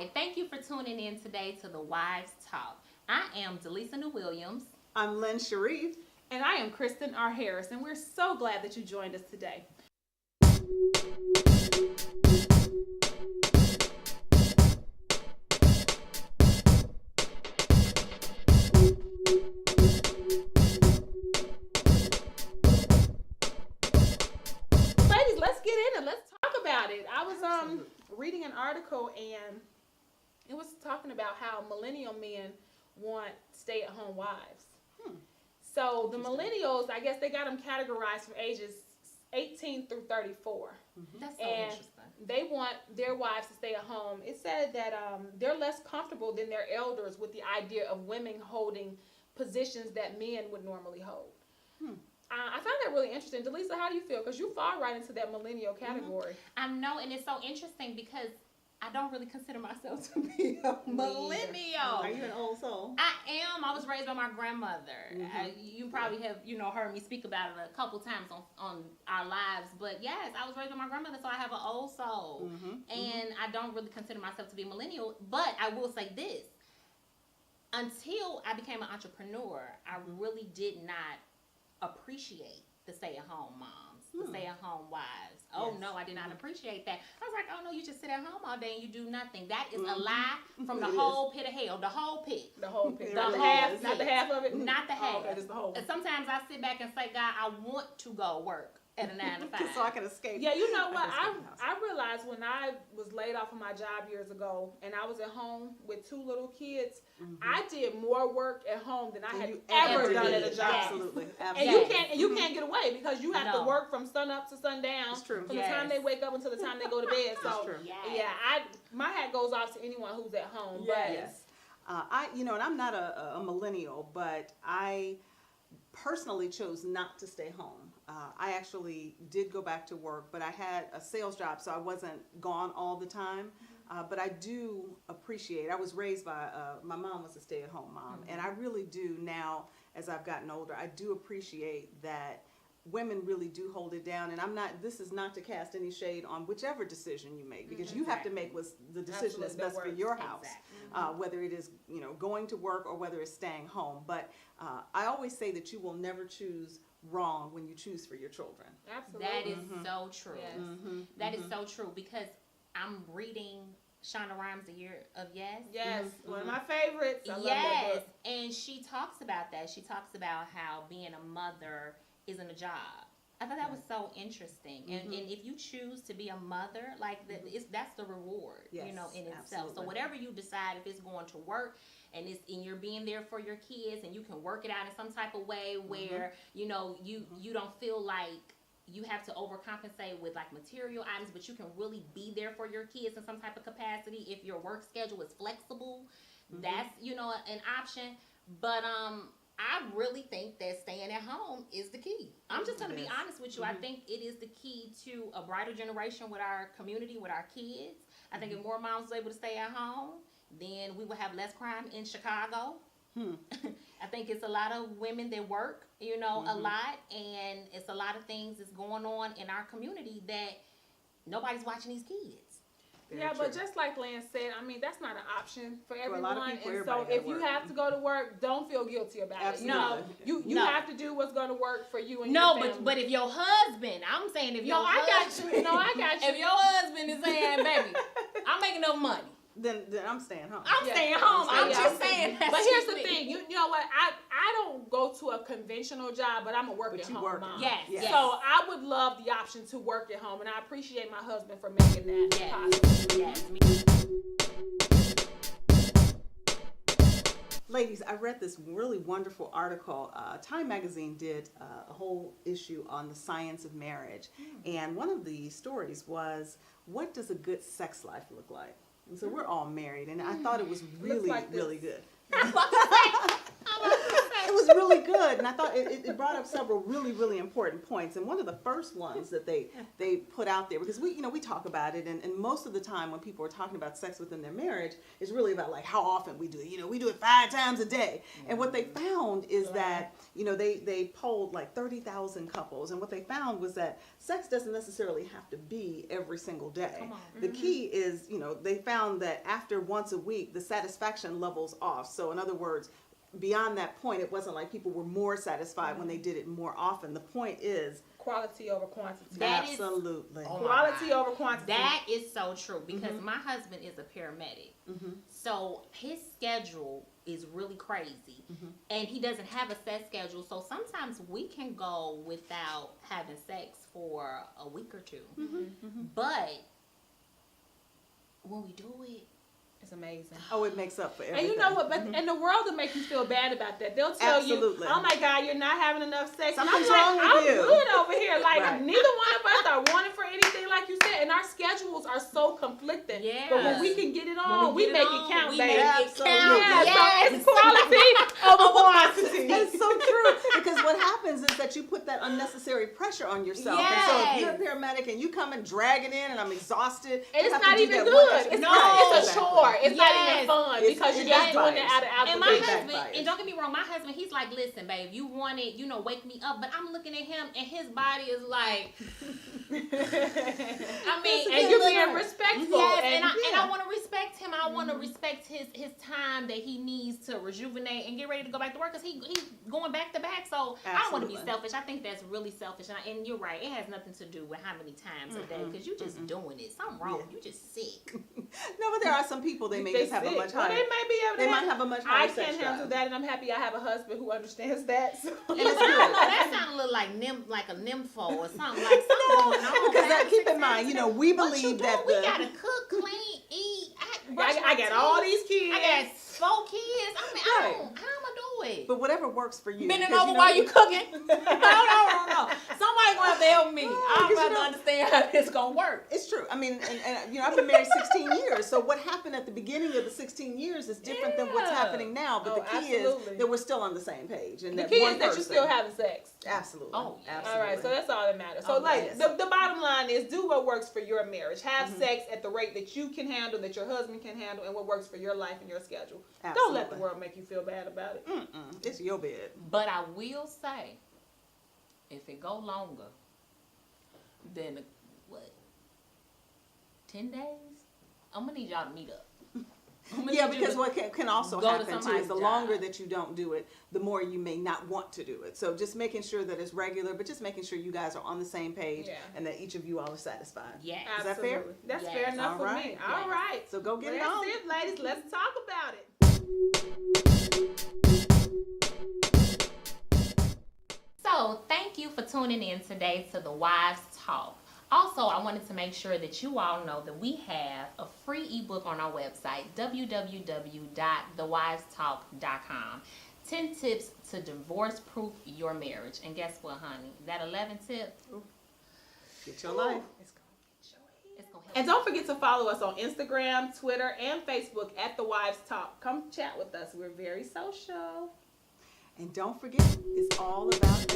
right. Thank you for tuning in today to the Wives Talk. I am Delisa New Williams. I'm Lynn Sharif. And I am Kristen R. Harris, and we're so glad that you joined us today. Ladies, let's get in it. Let's talk about it. I was reading an article, and it was talking about how millennial men want stay-at-home wives. So the millennials, I guess they got them categorized from ages 18 through 34. That's so And interesting. they want their wives to stay at home. It said that they're less comfortable than their elders with the idea of women holding positions that men would normally hold. I find that really interesting. Delisa, how do you feel? Because you fall right into that millennial category. I know, and it's so interesting because I don't really consider myself to be a millennial. Are you an old soul? I am. I was raised by my grandmother. You probably have, heard me speak about it a couple times on our lives. But yes, I was raised by my grandmother, so I have an old soul. And I don't really consider myself to be a millennial. But I will say this. Until I became an entrepreneur, I really did not appreciate the stay-at-home moms, the stay-at-home wives. Oh, Yes. no, I did not appreciate that. I was like, oh, no, you just sit at home all day and you do nothing. That is a lie from the whole pit of hell, the whole pit. The whole picture. The Not the whole half, pit. not the half of it? Not the half. Oh, okay, just the whole one. And sometimes I sit back and say, God, I want to go work at a 9 to 5. So I can escape. Yeah, you know what? I can escape the house. I realized when I was laid off from my job years ago and I was at home with 2 little kids, I did more work at home than I had you ever done did. at a job. Absolutely. And Absolutely. you can't get away because you have to No. work from sun up to sundown. It's true. From the time they wake up until the time they go to bed. So true. Yes. yeah, my hat goes off to anyone who's at home. Yes. And I'm not a millennial, but I personally chose not to stay home. I actually did go back to work, but I had a sales job, so I wasn't gone all the time. But I do appreciate, I was raised by, my mom was a stay-at-home mom, and I really do now, as I've gotten older, I do appreciate that women really do hold it down. And this is not to cast any shade on whichever decision you make, because you have to make what's the decision that's best for your house. Whether it is, going to work or whether it's staying home. But I always say that you will never choose wrong when you choose for your children. Absolutely. That is so true. Yes. That is so true because I'm reading Shonda Rhimes' A Year of Yes. Yes, one of my favorites. I love that Yes, book. and she talks about that. She talks about how being a mother isn't a job. I thought that was so interesting. And if you choose to be a mother, like that's the reward, Yes, in itself. absolutely. So whatever you decide, if it's going to work and you're being there for your kids and you can work it out in some type of way where, you don't feel like you have to overcompensate with like material items, but you can really be there for your kids in some type of capacity. If your work schedule is flexible, that's, an option. But, I really think that staying at home is the key. I'm just going to be honest with you. I think it is the key to a brighter generation with our community, with our kids. I think if more moms were able to stay at home, then we would have less crime in Chicago. I think it's a lot of women that work, a lot, and it's a lot of things that's going on in our community that nobody's watching these kids. Yeah, but just like Lance said, that's not an option for everyone. a lot of people, and so everybody if gotta you work. have to go to work, don't feel guilty about Absolutely. it. You No. have to do what's going to work for you and No, your family. but if your husband, I'm saying if your I got husband, you. No, I got you. if your husband is saying, baby, I'm making enough money, Then I'm staying home. I'm Yeah. staying home. I'm Yeah. just saying. But here's the thing, you know what? I don't go to a conventional job, but I'm a work But at you home work. mom. Yes, Yes. yes. So I would love the option to work at home, and I appreciate my husband for making that Yes. possible. Yes. Ladies, I read this really wonderful article. Time Magazine did a whole issue on the science of marriage. And one of the stories was, what does a good sex life look like? And so we're all married, and I thought it was really, like this. really good. I'm about to say, It was really good, and I thought it brought up several really, really important points. And one of the first ones that they put out there, because we talk about it, and most of the time when people are talking about sex within their marriage, it's really about like how often we do it. We do it 5 times a day. And what they found is that they polled like 30,000 couples, and what they found was that sex doesn't necessarily have to be every single day. Come on. The key is, they found that after once a week, the satisfaction levels off. So in other words, beyond that point, it wasn't like people were more satisfied when they did it more often. The point is quality over quantity. absolutely. Quality over quantity. That is so true, because my husband is a paramedic. So his schedule is really crazy, and he doesn't have a set schedule. So sometimes we can go without having sex for a week or two. But when we do it, it's amazing. Oh, it makes up for everything. And you know what? But and the world will make you feel bad about that. They'll tell Absolutely. you, "Oh my God, you're not having enough sex." Something's and wrong I'm with you. I'm good over here. Like Right. neither one of us are wanting for anything, like you said. And our schedules are so conflicting. Yes. But when we can get it on, we get make it it on, count, we baby. make it Absolutely. count. Yeah, Yes. so it's quality over quantity. It's so true, because what happens is that you put that unnecessary pressure on yourself. And so if you're a paramedic and you come and drag it in and I'm exhausted, And you it's have to not do even that good. one extra- It's No. not. It's a Exactly. chore. It's not Yes. even fun It's- because it you're just doing it backfires. out of and my It husband, backfires. and don't get me wrong, my husband, he's like, listen, babe, you want it, wake me up. But I'm looking at him, and his body is like, I mean, and you're being respectful. yes, and I yeah. want to respect him. I want to respect his time that he needs to rejuvenate and get ready to go back to work, because he's going back to back. So I don't want to be Absolutely. selfish. I think that's really selfish. And you're right. It has nothing to do with how many times a day, because you're just doing it. Something wrong. Yeah. You just sick. No, but there are some people, they may just have a sick. much Well, higher. they may be able to They might have a much higher I sex can't handle drive. that, and I'm happy I have a husband who understands that. So. And it's I don't know. good. That sounds a little like a nympho or something. Like something going on. Because man. keep in mind, we What you believe doing? that We gotta cook, clean, eat. I got all these kids. I got 4 kids. I mean, Right. how am I do it? But whatever works for you. Bending because, over while you cooking? No. Somebody gonna have to help me. I'm because, about to understand how this gonna work. It's true. I mean, and I've been married 16 years. So what happened at the beginning of the 16 years is different than what's Yeah. happening now. But Oh, the key absolutely. is that we're still on the same page. And The that key one is that you're person- still having sex. Absolutely. Oh, yeah. Absolutely. All right, so that's all that matters. So, Oh, like, yes. the bottom line is do what works for your marriage. Have sex at the rate that you can handle, that your husband can handle, and what works for your life and your schedule. Don't let the Absolutely. world make you feel bad about it. It's your bed. But I will say, if it go longer than 10 days, I'm gonna need y'all to meet up. Yeah, because what can also go to happen too somebody's is the job. longer that you don't do it, the more you may not want to do it. So just making sure that it's regular, but just making sure you guys are on the same page Yeah. and that each of you all are satisfied. Yes. Is that fair? Absolutely. That's Yes. fair enough All for right. me. All Yes. right. So go get it That's on. it, ladies. Let's talk about it. So, thank you for tuning in today to the Wives Talk. Also, I wanted to make sure that you all know that we have a free ebook on our website, www.thewivestalk.com. 10 tips to divorce-proof your marriage. And guess what, honey? That 11th tip, Get your life. it's going to help. And don't forget to follow us on Instagram, Twitter, and Facebook at The Wives Talk. Come chat with us. We're very social. And don't forget, it's all about